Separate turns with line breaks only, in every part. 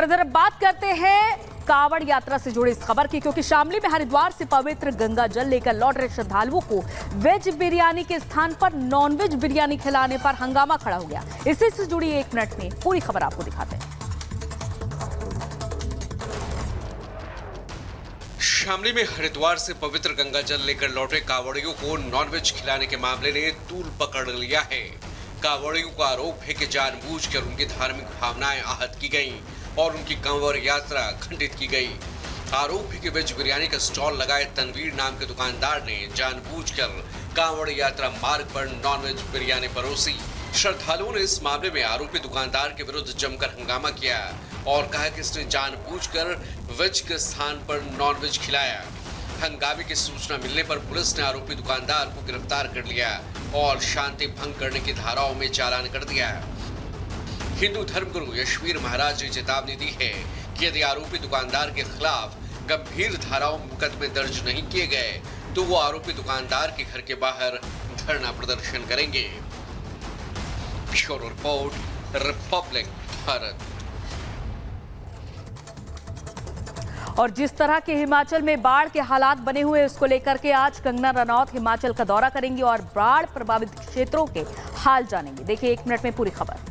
इधर बात करते हैं कांवड़ यात्रा से जुड़ी इस खबर की, क्योंकि शामली में हरिद्वार से पवित्र गंगा जल लेकर लौट रहे श्रद्धालुओं को वेज बिरयानी के स्थान पर नॉनवेज बिरयानी खिलाने पर हंगामा खड़ा हो गया। इसी से जुड़ी 1 मिनट में पूरी खबर आपको दिखाते हैं।
शामली में हरिद्वार से पवित्र गंगा जल लेकर लौटे कांवड़ियों को नॉनवेज खिलाने के मामले ने तूल पकड़ लिया है। कांवड़ियों का आरोप है कि जानबूझकर उनकी धार्मिक भावनाएं आहत की गईं और उनकी कांवड़ यात्रा खंडित की गई। आरोप है कि वेज बिरयानी का स्टॉल लगाए तनवीर नाम के दुकानदार ने जानबूझकर कांवड़ यात्रा मार्ग पर नॉनवेज बिरयानी परोसी। श्रद्धालुओं ने इस मामले में आरोपी दुकानदार के विरुद्ध जमकर हंगामा किया और कहा कि इसने जानबूझकर वेज के स्थान पर नॉनवेज खिलाया। हंगामे की सूचना मिलने पर पुलिस ने आरोपी दुकानदार को गिरफ्तार कर लिया और शांति भंग करने की धाराओं में चालान कर दिया। हिंदू धर्मगुरु यशवीर महाराज ने चेतावनी दी है कि यदि आरोपी दुकानदार के खिलाफ गंभीर धाराओं में मुकदमे दर्ज नहीं किए गए तो वो आरोपी दुकानदार के घर के बाहर धरना प्रदर्शन करेंगे। Bureau report, Republic Bharat.
और जिस तरह के हिमाचल में बाढ़ के हालात बने हुए उसको लेकर के आज कंगना रनौत हिमाचल का दौरा करेंगी और बाढ़ प्रभावित क्षेत्रों के हाल जानेंगे। देखिए 1 मिनट में पूरी खबर।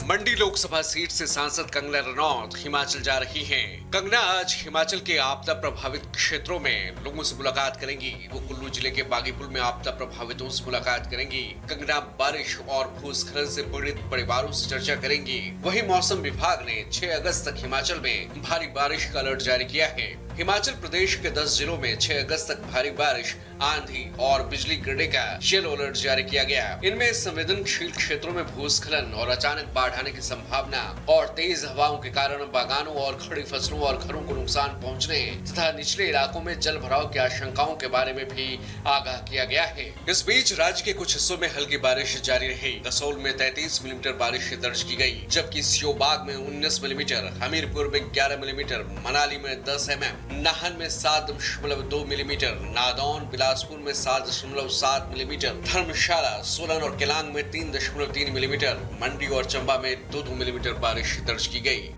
मंडी लोकसभा सीट से सांसद कंगना रनौत हिमाचल जा रही हैं। कंगना आज हिमाचल के आपदा प्रभावित क्षेत्रों में लोगों से मुलाकात करेंगी। वो कुल्लू जिले के बागीपुल में आपदा प्रभावितों से मुलाकात करेंगी। कंगना बारिश और भूस्खलन से पीड़ित परिवारों से चर्चा करेंगी। वहीं मौसम विभाग ने 6 अगस्त तक हिमाचल में भारी बारिश का अलर्ट जारी किया है। हिमाचल प्रदेश के 10 जिलों में 6 अगस्त तक भारी बारिश, आंधी और बिजली गिरने का येलो अलर्ट जारी किया गया। इनमें संवेदनशील क्षेत्रों में भूस्खलन और अचानक बाढ़ आने की संभावना और तेज हवाओं के कारण बागानों और खड़ी फसलों और घरों को नुकसान पहुंचने तथा निचले इलाकों में जल भराव की आशंकाओं के बारे में भी आगाह किया गया है। इस बीच राज्य के कुछ हिस्सों में हल्की बारिश जारी रही। कसोल में 33 मिलीमीटर बारिश दर्ज की गई, जबकि सियोबाग में 19 मिलीमीटर, हमीरपुर में 11 मिलीमीटर, मनाली में 10 mm, नाहन में 7.2 मिलीमीटर, नादौन बिलासपुर में 7.7 मिलीमीटर, धर्मशाला, सोलन और केलांग में 3.3 मिलीमीटर, मंडी और चंबा में 2 मिलीमीटर बारिश दर्ज की गई।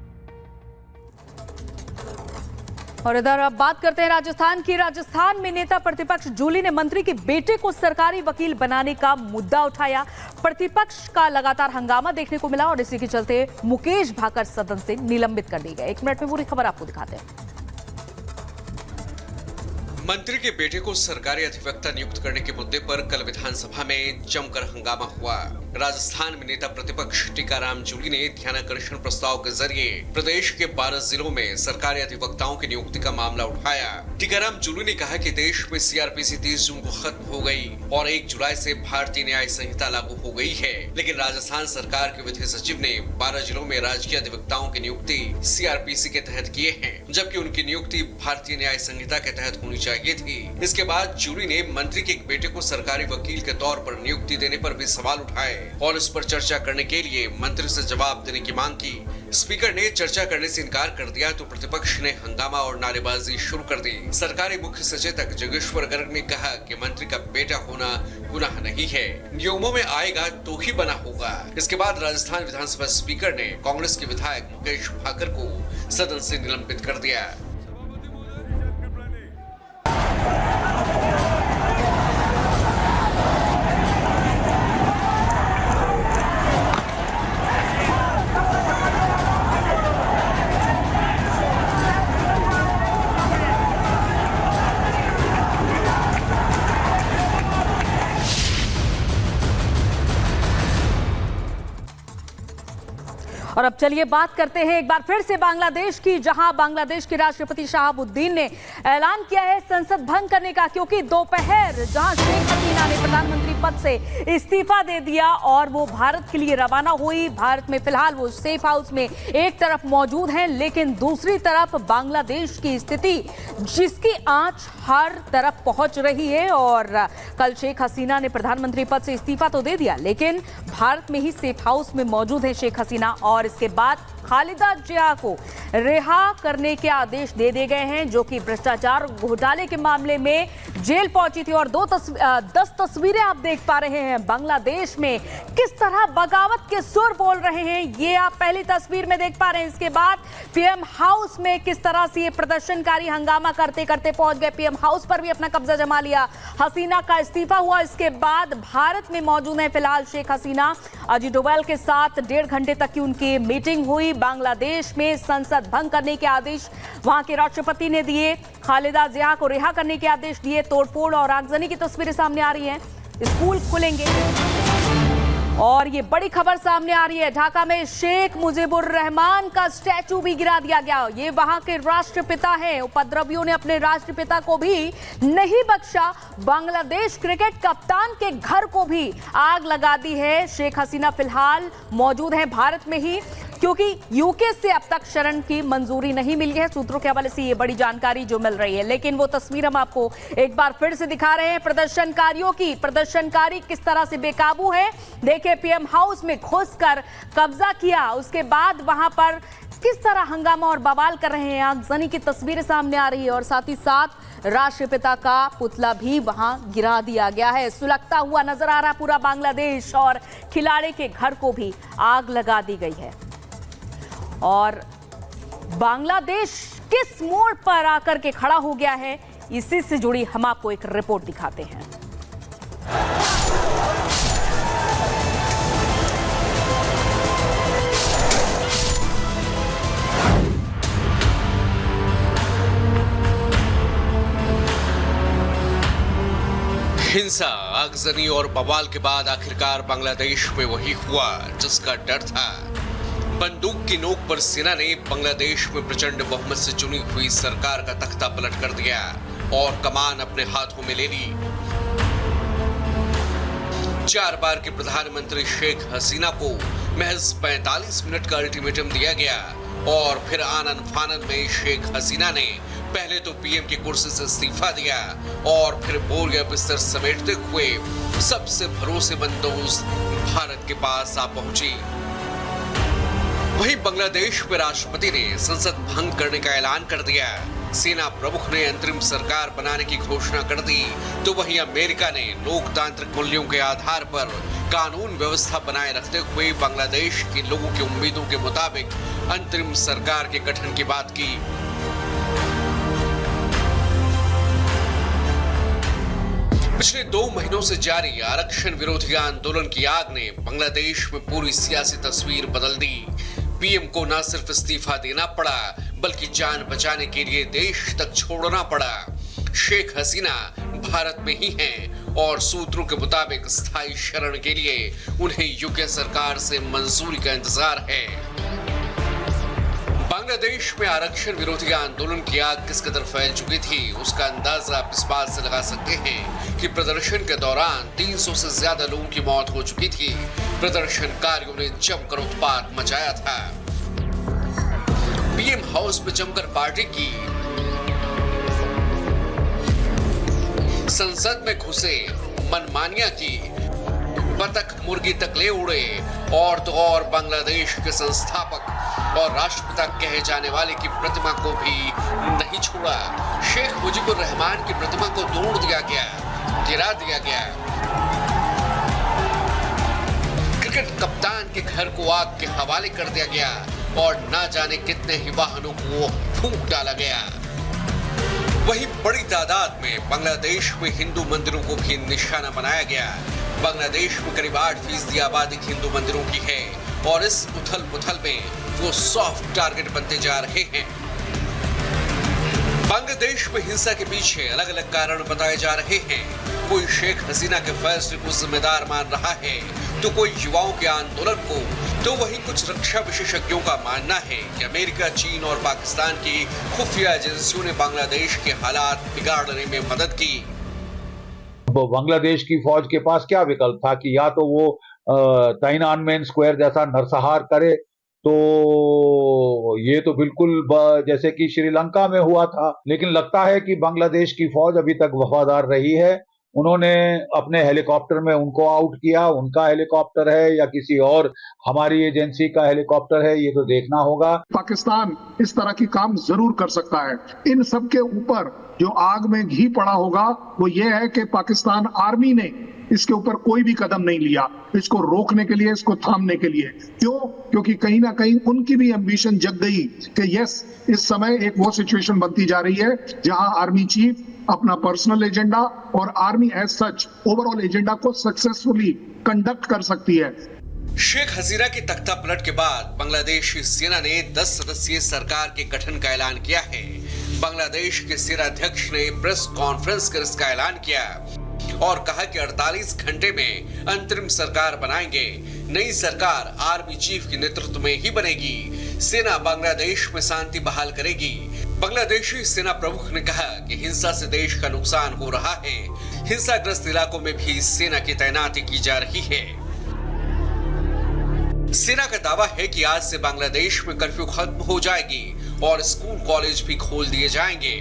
और इधर अब बात करते हैं राजस्थान की। राजस्थान में नेता प्रतिपक्ष जूली ने मंत्री के बेटे को सरकारी वकील बनाने का मुद्दा उठाया। प्रतिपक्ष का लगातार हंगामा देखने को मिला और इसी के चलते मुकेश भाकर सदन से निलंबित कर दिए गए। 1 मिनट में पूरी खबर आपको दिखाते हैं।
मंत्री के बेटे को सरकारी अधिवक्ता नियुक्त करने के मुद्दे पर कल विधानसभा में जमकर हंगामा हुआ। राजस्थान में नेता प्रतिपक्ष टीकाराम जूली ने ध्यानाकर्षण प्रस्ताव के जरिए प्रदेश के 12 जिलों में सरकारी अधिवक्ताओं की नियुक्ति का मामला उठाया। टीकाराम जूली ने कहा कि देश में सीआरपीसी 30 जून को खत्म हो गई और 1 जुलाई से भारतीय न्याय संहिता लागू हो गई है, लेकिन राजस्थान सरकार के विधि सचिव ने 12 जिलों में राजकीय अधिवक्ताओं की नियुक्ति सीआरपीसी के तहत किए हैं, जबकि उनकी नियुक्ति भारतीय न्याय संहिता के तहत होनी चाहिए थी। इसके बाद जूली ने मंत्री के एक बेटे को सरकारी वकील के तौर पर नियुक्ति देने पर भी सवाल उठाए और इस पर चर्चा करने के लिए मंत्री से जवाब देने की मांग की। स्पीकर ने चर्चा करने से इनकार कर दिया तो प्रतिपक्ष ने हंगामा और नारेबाजी शुरू कर दी। सरकारी मुख्य सचेतक जगेश्वर गर्ग ने कहा कि मंत्री का बेटा होना गुनाह नहीं है, नियमों में आएगा तो ही बना होगा। इसके बाद राजस्थान विधानसभा स्पीकर ने कांग्रेस के विधायक मुकेश भाकर को सदन से निलंबित कर दिया।
और अब चलिए बात करते हैं एक बार फिर से बांग्लादेश की, जहां बांग्लादेश के राष्ट्रपति शहाबुद्दीन ने ऐलान किया है संसद भंग करने का, क्योंकि दोपहर जहां शेख हसीना ने प्रधानमंत्री पद से इस्तीफा दे दिया और वो भारत के लिए रवाना हुई। भारत में फिलहाल वो सेफ हाउस में एक तरफ मौजूद हैं, लेकिन दूसरी तरफ बांग्लादेश की स्थिति जिसकी आंच हर तरफ पहुंच रही है। और कल शेख हसीना ने प्रधानमंत्री पद से इस्तीफा तो दे दिया, लेकिन भारत में ही सेफ हाउस में मौजूद है शेख हसीना और और इसके बाद खालिदा जिया को रिहा करने के आदेश दे दिए गए हैं, जो कि भ्रष्टाचार घोटाले के मामले में जेल पहुंची थी। और 10 तस्वीरें आप देख पा रहे हैं बांग्लादेश में किस तरह बगावत के सुर बोल रहे हैं, ये आप पहली तस्वीर में देख पा रहे हैं। इसके बाद पीएम हाउस में किस तरह से ये प्रदर्शनकारी हंगामा करते करते पहुंच गए, पीएम हाउस पर भी अपना कब्जा जमा लिया। हसीना का इस्तीफा हुआ, इसके बाद भारत में मौजूद है फिलहाल शेख हसीना। अजीत डोभाल के साथ 1.5 घंटे तक की उनकी मीटिंग हुई। बांग्लादेश में संसद भंग करने के आदेश वहां के राष्ट्रपति ने दिए, खालिदा जिया को रिहा करने के आदेश दिए। तोड़फोड़ और आगजनी की तस्वीरें सामने आ रही हैं। स्कूल खुलेंगे और ये बड़ी खबर सामने आ रही है, ढाका में शेख मुजीबुर रहमान का स्टैचू भी गिरा दिया गया। ये वहां के राष्ट्रपिता हैं। उपद्रवियों ने अपने राष्ट्रपिता को भी नहीं बख्शा। बांग्लादेश क्रिकेट कप्तान के घर को भी आग लगा दी है। शेख हसीना फिलहाल मौजूद हैं भारत में ही, क्योंकि यूके से अब तक शरण की मंजूरी नहीं मिली है। सूत्रों के हवाले से ये बड़ी जानकारी जो मिल रही है, लेकिन वो तस्वीर हम आपको एक बार फिर से दिखा रहे हैं प्रदर्शनकारियों की। प्रदर्शनकारी किस तरह से बेकाबू है, देखिए पीएम हाउस में घुसकर कब्जा किया, उसके बाद वहां पर किस तरह हंगामा और बवाल कर रहे हैं। आगजनी की तस्वीरें सामने आ रही है और साथ ही साथ राष्ट्रपिता का पुतला भी वहां गिरा दिया गया है। सुलगता हुआ नजर आ रहा पूरा बांग्लादेश और खिलाड़ी के घर को भी आग लगा दी गई है। और बांग्लादेश किस मोड़ पर आकर के खड़ा हो गया है, इसी से जुड़ी हम आपको एक रिपोर्ट दिखाते हैं।
हिंसा, आगजनी और बवाल के बाद आखिरकार बांग्लादेश में वही हुआ जिसका डर था। बंदूक की नोक पर सेना ने बांग्लादेश में प्रचंड बहुमत से चुनी हुई सरकार का तख्ता पलट कर दिया और कमान अपने हाथों में ले ली। 4 बार के प्रधानमंत्री शेख हसीना को महज 45 मिनट का अल्टीमेटम दिया गया और फिर आनन फानन में शेख हसीना ने पहले तो पीएम की कुर्सी से इस्तीफा दिया और फिर बोरिया बिस्तर समेटते हुए सबसे भरोसेमंद दोस्त भारत के पास आ पहुंची। वहीं बांग्लादेश में राष्ट्रपति ने संसद भंग करने का ऐलान कर दिया, सेना प्रमुख ने अंतरिम सरकार बनाने की घोषणा कर दी, तो वहीं अमेरिका ने लोकतांत्रिक मूल्यों के आधार पर कानून व्यवस्था बनाए रखते हुए बांग्लादेश के लोगों की उम्मीदों के मुताबिक अंतरिम सरकार के गठन की बात की। पिछले 2 महीनों से जारी आरक्षण विरोधी आंदोलन की आग ने बांग्लादेश में पूरी सियासी तस्वीर बदल दी। पीएम को न सिर्फ इस्तीफा देना पड़ा, बल्कि जान बचाने के लिए देश तक छोड़ना पड़ा। शेख हसीना भारत में ही हैं और सूत्रों के मुताबिक स्थायी शरण के लिए उन्हें यूके सरकार से मंजूरी का इंतजार है। बांग्लादेश में आरक्षण विरोधी आंदोलन की आग किस कदर फैल चुकी थी, उसका अंदाजा आप इस बात से लगा सकते हैं कि प्रदर्शन के दौरान 300 से ज्यादा लोगों की मौत हो चुकी थी। प्रदर्शनकारियों ने जमकर उत्पात मचाया था, पीएम हाउस में जमकर पार्टी की, संसद में घुसे, मनमानियां की, बतख मुर्गी तक ले उड़े और तो और बांग्लादेश के संस्थापक और राष्ट्रपिता कहे जाने वाले की प्रतिमा को भी नहीं छोड़ा। शेख मुजीबुर रहमान की प्रतिमा को तोड़ दिया गया, गिरा दिया गया। क्रिकेट कप्तान के घर को आग के हवाले कर दिया गया और ना जाने कितने ही वाहनों को फूंक डाला गया। वहीं बड़ी तादाद में बांग्लादेश में हिंदू मंदिरों को भी निशाना बनाया गया। बांग्लादेश में करीब 8% आबादी हिंदू मंदिरों की है और इस उथल पुथल में वो सॉफ्ट टारगेट बनते जा रहे हैं। बांग्लादेश में हिंसा के पीछे अलग अलग कारण बताए जा रहे हैं। कोई शेख हसीना के फैसले को जिम्मेदार मान रहा है, तो कोई युवाओं के आंदोलन को, तो वहीं कुछ रक्षा विशेषज्ञों का मानना है कि अमेरिका, चीन और पाकिस्तान की खुफिया एजेंसियों ने बांग्लादेश के हालात बिगाड़ने में मदद की।
बांग्लादेश की फौज के पास क्या विकल्प था कि या तो वो तिएननमेन स्क्वायर जैसा नरसंहार करे, तो ये तो बिल्कुल जैसे कि श्रीलंका में हुआ था। लेकिन लगता है कि बांग्लादेश की फौज अभी तक वफादार रही है उन्होंने अपने हेलीकॉप्टर में उनको आउट किया, उनका हेलीकॉप्टर है या किसी और हमारी एजेंसी का हेलीकॉप्टर है, ये तो देखना होगा।
पाकिस्तान इस तरह की काम जरूर कर सकता है। इन सब के ऊपर जो आग में घी पड़ा होगा वो ये है कि पाकिस्तान आर्मी ने इसके ऊपर कोई भी कदम नहीं लिया इसको रोकने के लिए, इसको थामने के लिए। क्यों? क्योंकि कहीं ना कहीं उनकी भी एम्बिशन जग गई कि यस, इस समय एक वो सिचुएशन बनती जा रही है जहां आर्मी चीफ अपना पर्सनल एजेंडा और army as such overall agenda को सक्सेसफुली कंडक्ट कर सकती है।
शेख हसीना की तख्ता पलट के बाद बांग्लादेशी सेना ने 10 सदस्यीय सरकार के गठन का ऐलान किया है। बांग्लादेश के सेना अध्यक्ष ने प्रेस कॉन्फ्रेंस कर इसका ऐलान किया और कहा कि 48 घंटे में अंतरिम सरकार बनाएंगे। नई सरकार आर्मी चीफ के नेतृत्व में ही बनेगी। सेना बांग्लादेश में शांति बहाल करेगी। बांग्लादेशी सेना प्रमुख ने कहा कि हिंसा से देश का नुकसान हो रहा है। हिंसाग्रस्त इलाकों में भी सेना की तैनाती की जा रही है। सेना का दावा है कि आज से बांग्लादेश में कर्फ्यू खत्म हो जाएगी और स्कूल कॉलेज भी खोल दिए जाएंगे।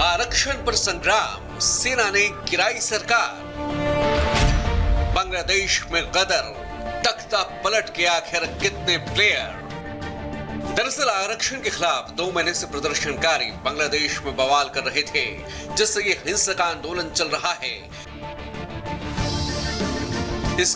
आरक्षण पर संग्राम, सेना ने गिराई सरकार। बांग्लादेश में गदर, तख्ता पलट के आखिर कितने प्लेयर। दरअसल आरक्षण के खिलाफ 2 महीने से प्रदर्शनकारी बांग्लादेश में बवाल कर रहे थे, जिससे ये हिंसक आंदोलन चल रहा है।